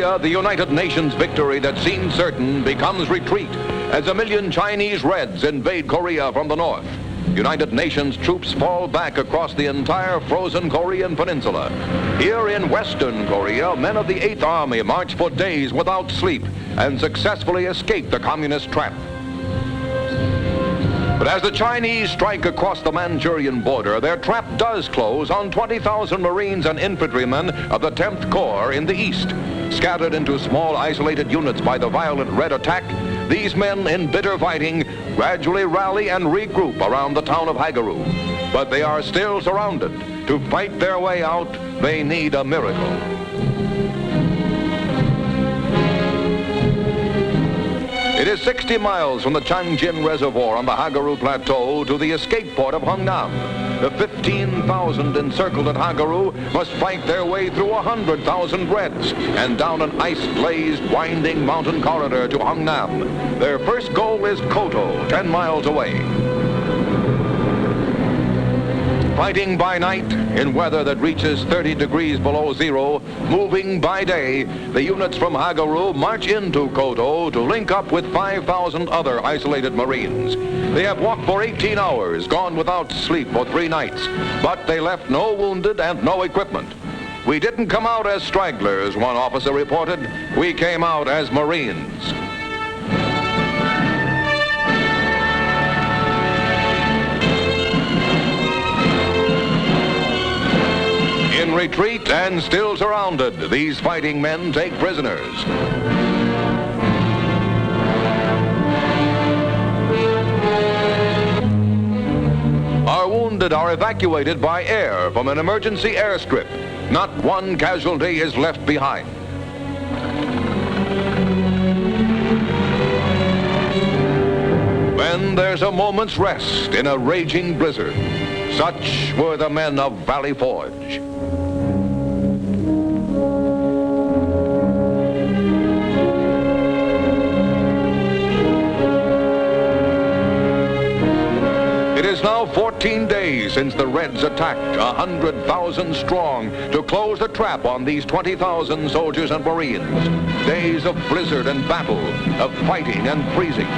Korea, the United Nations victory that seemed certain becomes retreat as 1 million Chinese Reds invade Korea from the north. United Nations troops fall back across the entire frozen Korean peninsula. Here in Western Korea, men of the 8th Army march for days without sleep and successfully escape the communist trap. But as the Chinese strike across the Manchurian border, their trap does close on 20,000 Marines and infantrymen of the 10th Corps in the east. Scattered into small isolated units by the violent Red attack, these men in bitter fighting gradually rally and regroup around the town of Hagaru. But they are still surrounded. To fight their way out, they need a miracle. It is 60 miles from the Changjin Reservoir on the Hagaru Plateau to the escape port of Hungnam. The 15,000 encircled at Hagaru must fight their way through 100,000 Reds and down an ice-glazed, winding mountain corridor to Hungnam. Their first goal is Koto, 10 miles away. Fighting by night in weather that reaches 30 degrees below zero, moving by day, the units from Hagaru march into Koto to link up with 5,000 other isolated Marines. They have walked for 18 hours, gone without sleep for 3 nights, but they left no wounded and no equipment. "We didn't come out as stragglers," one officer reported. "We came out as Marines." In retreat and still surrounded, these fighting men take prisoners. Our wounded are evacuated by air from an emergency airstrip. Not one casualty is left behind. Then there's a moment's rest in a raging blizzard. Such were the men of Valley Forge. It is now 14 days since the Reds attacked, 100,000 strong, to close the trap on these 20,000 soldiers and Marines. Days of blizzard and battle, of fighting and freezing.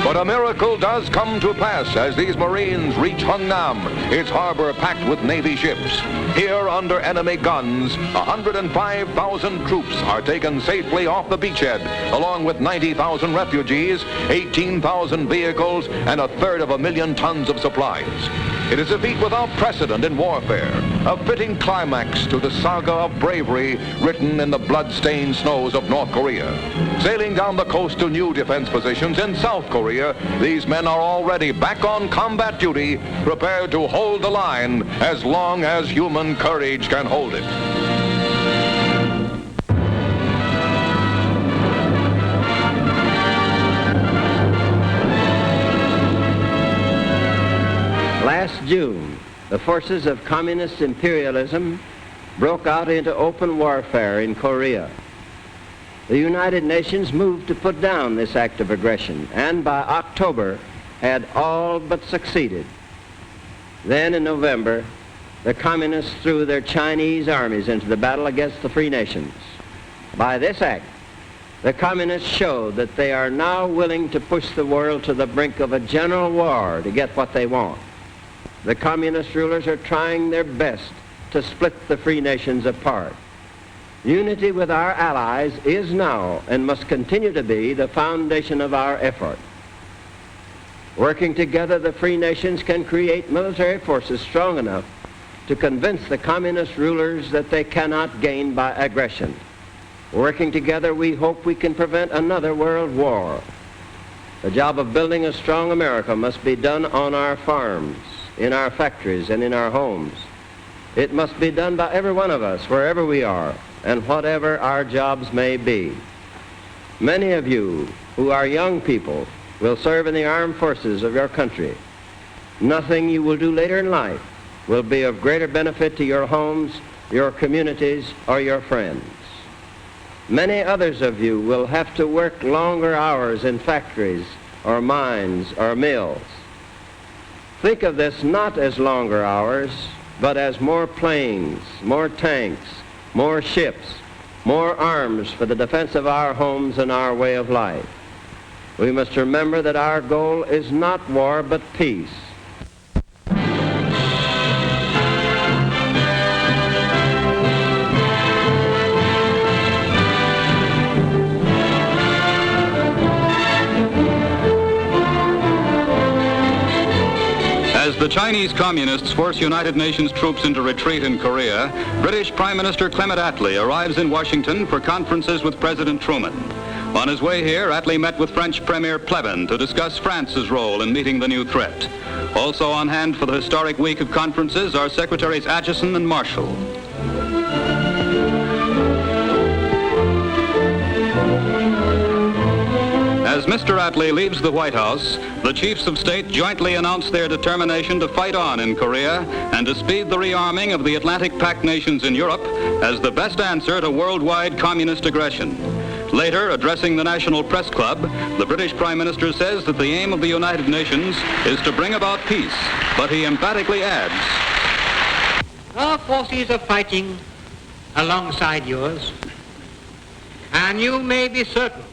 But a miracle does come to pass as these Marines reach Hungnam, its harbor packed with Navy ships. Here, under enemy guns, 105,000 troops are taken safely off the beachhead, along with 90,000 refugees, 18,000 vehicles, and 1/3 of 1 million tons of supplies. It is a feat without precedent in warfare, a fitting climax to the saga of bravery written in the blood-stained snows of North Korea. Sailing down the coast to new defense positions in South Korea, these men are already back on combat duty, prepared to hold the line as long as human courage can hold it. Last June, the forces of communist imperialism broke out into open warfare in Korea. The United Nations moved to put down this act of aggression, and by October had all but succeeded. Then in November, the communists threw their Chinese armies into the battle against the free nations. By this act, the communists showed that they are now willing to push the world to the brink of a general war to get what they want. The communist rulers are trying their best to split the free nations apart. Unity with our allies is now and must continue to be the foundation of our effort. Working together, the free nations can create military forces strong enough to convince the communist rulers that they cannot gain by aggression. Working together, we hope we can prevent another world war. The job of building a strong America must be done on our farms, in our factories, and in our homes. It must be done by every one of us, wherever we are, and whatever our jobs may be. Many of you who are young people will serve in the armed forces of your country. Nothing you will do later in life will be of greater benefit to your homes, your communities, or your friends. Many others of you will have to work longer hours in factories or mines or mills. Think of this not as longer hours, but as more planes, more tanks, more ships, more arms for the defense of our homes and our way of life. We must remember that our goal is not war, but peace. As the Chinese Communists force United Nations troops into retreat in Korea, British Prime Minister Clement Attlee arrives in Washington for conferences with President Truman. On his way here, Attlee met with French Premier Pleban to discuss France's role in meeting the new threat. Also on hand for the historic week of conferences are Secretaries Acheson and Marshall. As Mr. Attlee leaves the White House, the chiefs of state jointly announce their determination to fight on in Korea and to speed the rearming of the Atlantic Pact nations in Europe as the best answer to worldwide communist aggression. Later, addressing the National Press Club, the British Prime Minister says that the aim of the United Nations is to bring about peace, but he emphatically adds, "Our forces are fighting alongside yours, and you may be certain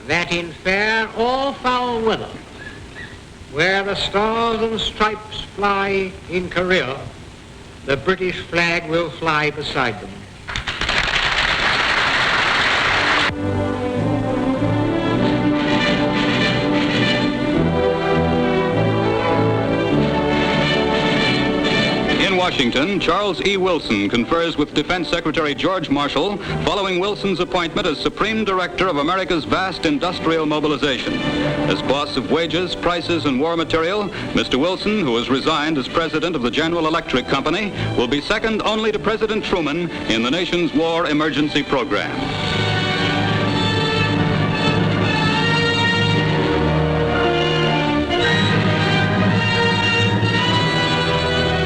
that in fair or foul weather, where the stars and stripes fly in Korea, the British flag will fly beside them." In Washington, Charles E. Wilson confers with Defense Secretary George Marshall following Wilson's appointment as Supreme Director of America's vast industrial mobilization. As boss of wages, prices, and war material, Mr. Wilson, who has resigned as president of the General Electric Company, will be second only to President Truman in the nation's war emergency program.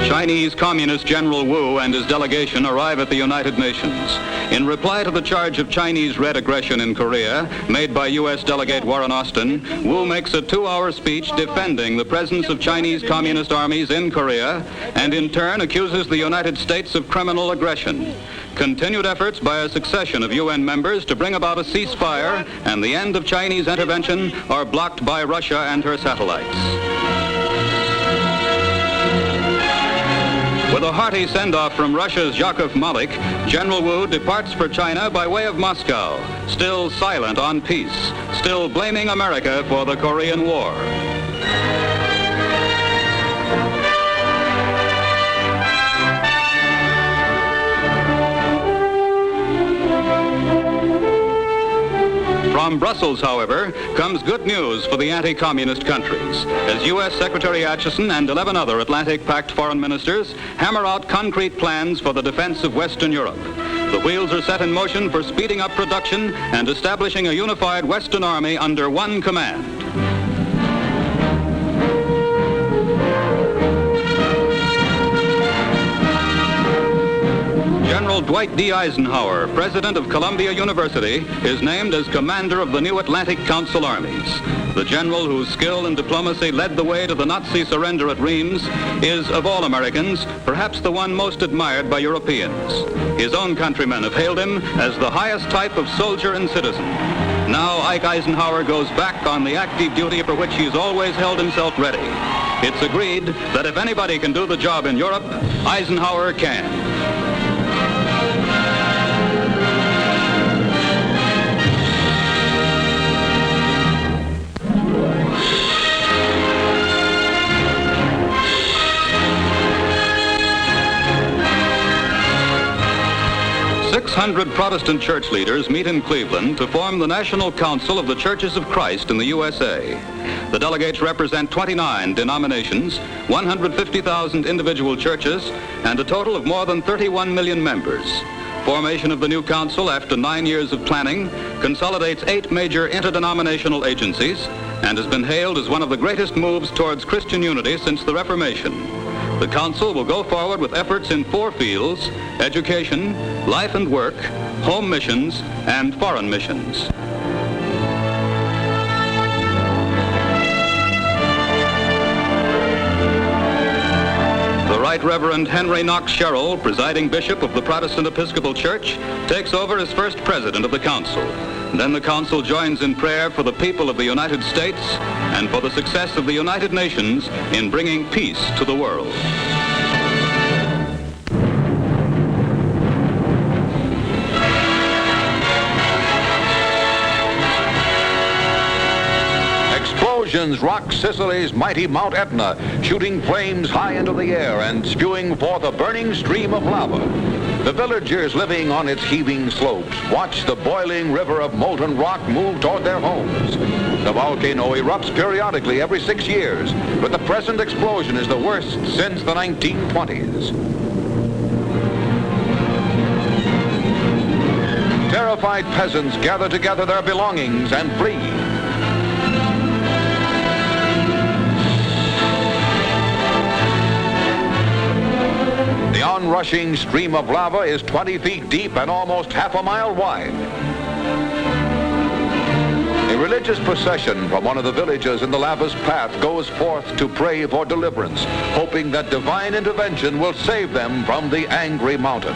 Chinese Communist General Wu and his delegation arrive at the United Nations. In reply to the charge of Chinese Red aggression in Korea, made by U.S. Delegate Warren Austin, Wu makes a 2-hour speech defending the presence of Chinese Communist armies in Korea and in turn accuses the United States of criminal aggression. Continued efforts by a succession of UN members to bring about a ceasefire and the end of Chinese intervention are blocked by Russia and her satellites. With a hearty send-off from Russia's Yakov Malik, General Wu departs for China by way of Moscow, still silent on peace, still blaming America for the Korean War. From Brussels, however, comes good news for the anti-communist countries, as U.S. Secretary Acheson and 11 other Atlantic Pact foreign ministers hammer out concrete plans for the defense of Western Europe. The wheels are set in motion for speeding up production and establishing a unified Western Army under one command. General Dwight D. Eisenhower, president of Columbia University, is named as commander of the new Atlantic Council armies. The general whose skill and diplomacy led the way to the Nazi surrender at Reims is, of all Americans, perhaps the one most admired by Europeans. His own countrymen have hailed him as the highest type of soldier and citizen. Now Ike Eisenhower goes back on the active duty for which he's always held himself ready. It's agreed that if anybody can do the job in Europe, Eisenhower can. 600 Protestant church leaders meet in Cleveland to form the National Council of the Churches of Christ in the USA. The delegates represent 29 denominations, 150,000 individual churches, and a total of more than 31 million members. Formation of the new council after 9 years of planning consolidates 8 major interdenominational agencies and has been hailed as one of the greatest moves towards Christian unity since the Reformation. The council will go forward with efforts in 4 fields: education, life and work, home missions, and foreign missions. The right Right Reverend Henry Knox Sherrill, presiding bishop of the Protestant Episcopal Church, takes over as first president of the council. Then the council joins in prayer for the people of the United States and for the success of the United Nations in bringing peace to the world. Explosions rock Sicily's mighty Mount Etna, shooting flames high into the air and spewing forth a burning stream of lava. The villagers living on its heaving slopes watch the boiling river of molten rock move toward their homes. The volcano erupts periodically every 6 years, but the present explosion is the worst since the 1920s. Terrified peasants gather together their belongings and flee. The onrushing stream of lava is 20 feet deep and almost half a mile wide. A religious procession from one of the villages in the lava's path goes forth to pray for deliverance, hoping that divine intervention will save them from the angry mountain.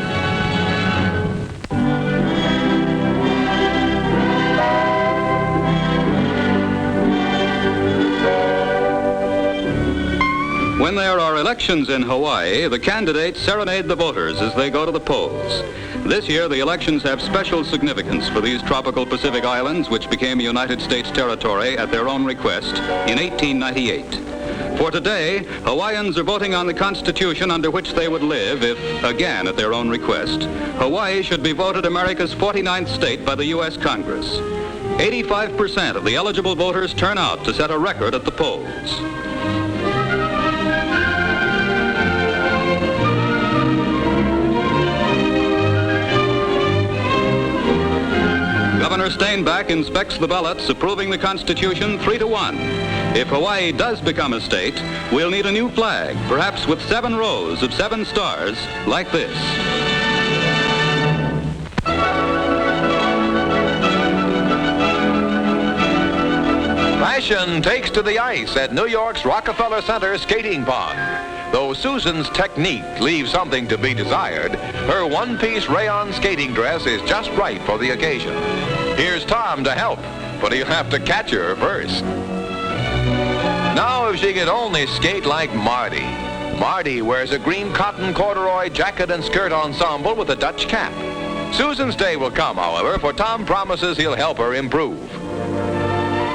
When there are elections in Hawaii, the candidates serenade the voters as they go to the polls. This year, the elections have special significance for these tropical Pacific islands, which became a United States territory at their own request in 1898. For today, Hawaiians are voting on the Constitution under which they would live if, again at their own request, Hawaii should be voted America's 49th state by the U.S. Congress. 85% of the eligible voters turn out to set a record at the polls. Governor Steinbach inspects the ballots, approving the Constitution 3-1. If Hawaii does become a state, we'll need a new flag, perhaps with 7 rows of 7 stars, like this. Fashion takes to the ice at New York's Rockefeller Center skating pond. Though Susan's technique leaves something to be desired, her one-piece rayon skating dress is just right for the occasion. Here's Tom to help, but he'll have to catch her first. Now if she could only skate like Marty. Marty wears a green cotton corduroy jacket and skirt ensemble with a Dutch cap. Susan's day will come, however, for Tom promises he'll help her improve.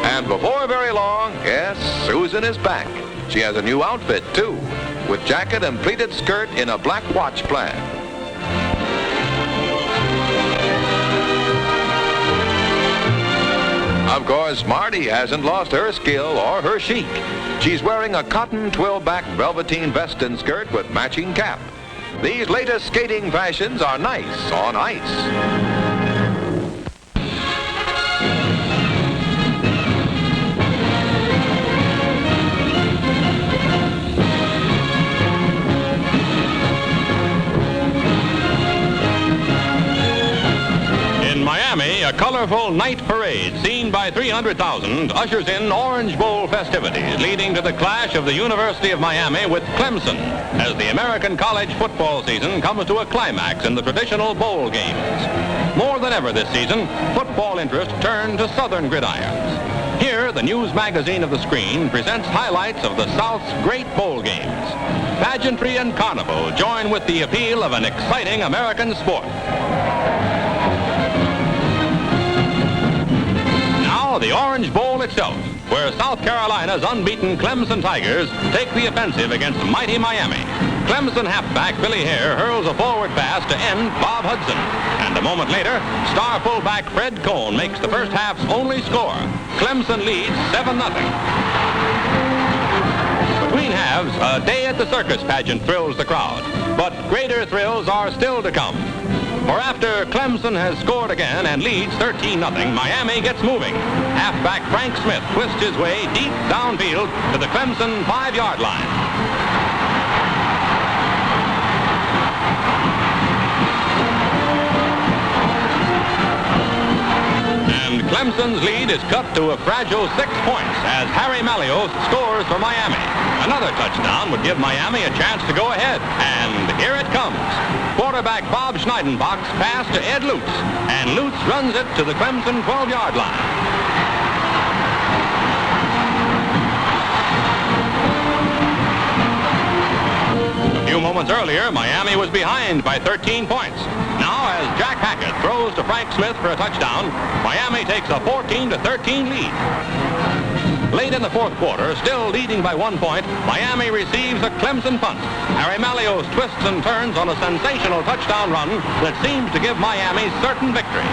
And before very long, yes, Susan is back. She has a new outfit, too, with jacket and pleated skirt in a black watch plaid. Of course, Marty hasn't lost her skill or her chic. She's wearing a cotton twill-back velveteen vest and skirt with matching cap. These latest skating fashions are nice on ice. A colorful night parade seen by 300,000 ushers in Orange Bowl festivities, leading to the clash of the University of Miami with Clemson as the American college football season comes to a climax in the traditional bowl games. More than ever this season, football interest turned to Southern gridirons. Here, the news magazine of the screen presents highlights of the South's great bowl games. Pageantry and carnival join with the appeal of an exciting American sport. The Orange Bowl itself, where South Carolina's unbeaten Clemson Tigers take the offensive against mighty Miami. Clemson halfback Billy Hare hurls a forward pass to end Bob Hudson. And a moment later, star fullback Fred Cohn makes the first half's only score. Clemson leads 7-0. Between halves, a day at the circus pageant thrills the crowd. But greater thrills are still to come. For after Clemson has scored again and leads 13-0, Miami gets moving. Halfback Frank Smith twists his way deep downfield to the Clemson 5-yard line. And Clemson's lead is cut to a fragile 6 points as Harry Mallios scores for Miami. Another touchdown would give Miami a chance to go ahead. And here it comes. Quarterback Bob Schneidenbach's pass to Ed Lutz. And Lutz runs it to the Clemson 12-yard line. A few moments earlier, Miami was behind by 13 points. Now, as Jack Hackett throws to Frank Smith for a touchdown, Miami takes a 14-13 lead. Late in the fourth quarter, still leading by 1 point, Miami receives a Clemson punt. Harry Malios twists and turns on a sensational touchdown run that seems to give Miami certain victory.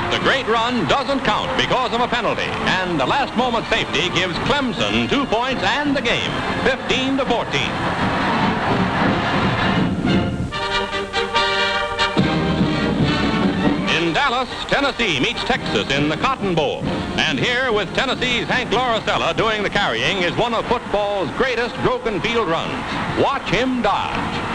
The great run doesn't count because of a penalty, and the last-moment safety gives Clemson 2 points and the game, 15-14. In Dallas, Tennessee meets Texas in the Cotton Bowl, and here with Tennessee's Hank Lauricella doing the carrying is one of football's greatest broken field runs. Watch him dodge.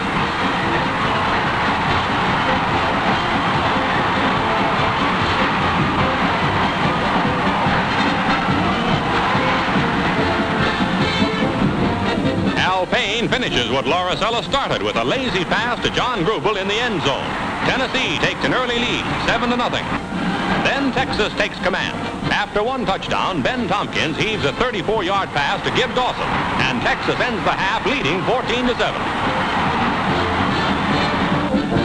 Payne finishes what Lauricella started with a lazy pass to John Grubel in the end zone. Tennessee takes an early lead, 7-0. Then Texas takes command. After one touchdown, Ben Tompkins heaves a 34-yard pass to Gib Dawson, and Texas ends the half leading 14-7.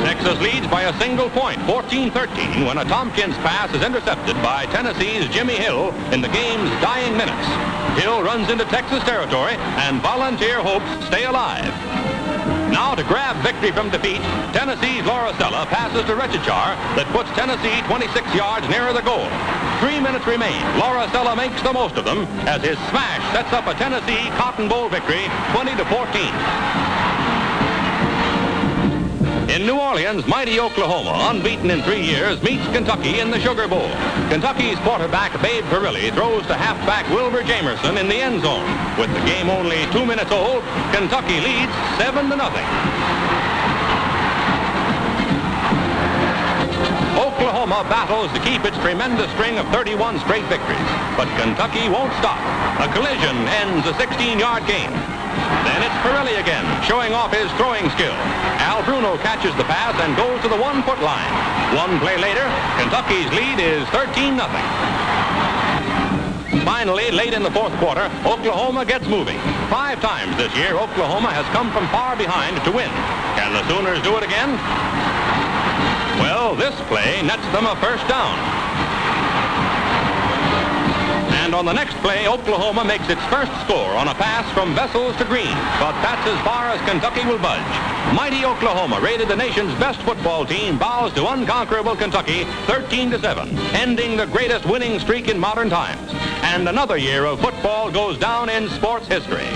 Texas leads by a single point, 14-13, when a Tompkins pass is intercepted by Tennessee's Jimmy Hill in the game's dying minutes. Hill runs into Texas territory, and Volunteer hopes stay alive. Now to grab victory from defeat, Tennessee's Lauricella passes to Rechichar that puts Tennessee 26 yards nearer the goal. 3 minutes remain. Lauricella makes the most of them as his smash sets up a Tennessee Cotton Bowl victory, 20-14. In New Orleans, mighty Oklahoma, unbeaten in 3 years, meets Kentucky in the Sugar Bowl. Kentucky's quarterback, Babe Parilli, throws to halfback Wilbur Jamerson in the end zone. With the game only 2 minutes old, Kentucky leads 7-0. Oklahoma battles to keep its tremendous string of 31 straight victories, but Kentucky won't stop. A collision ends a 16-yard game. Then it's Parilli again, showing off his throwing skill. Al Bruno catches the pass and goes to the 1-foot line. One play later, Kentucky's lead is 13-0. Finally, late in the fourth quarter, Oklahoma gets moving. 5 times this year, Oklahoma has come from far behind to win. Can the Sooners do it again? Well, this play nets them a first down. And on the next play, Oklahoma makes its first score on a pass from Vessels to Green. But that's as far as Kentucky will budge. Mighty Oklahoma, rated the nation's best football team, bows to unconquerable Kentucky 13-7, ending the greatest winning streak in modern times. And another year of football goes down in sports history.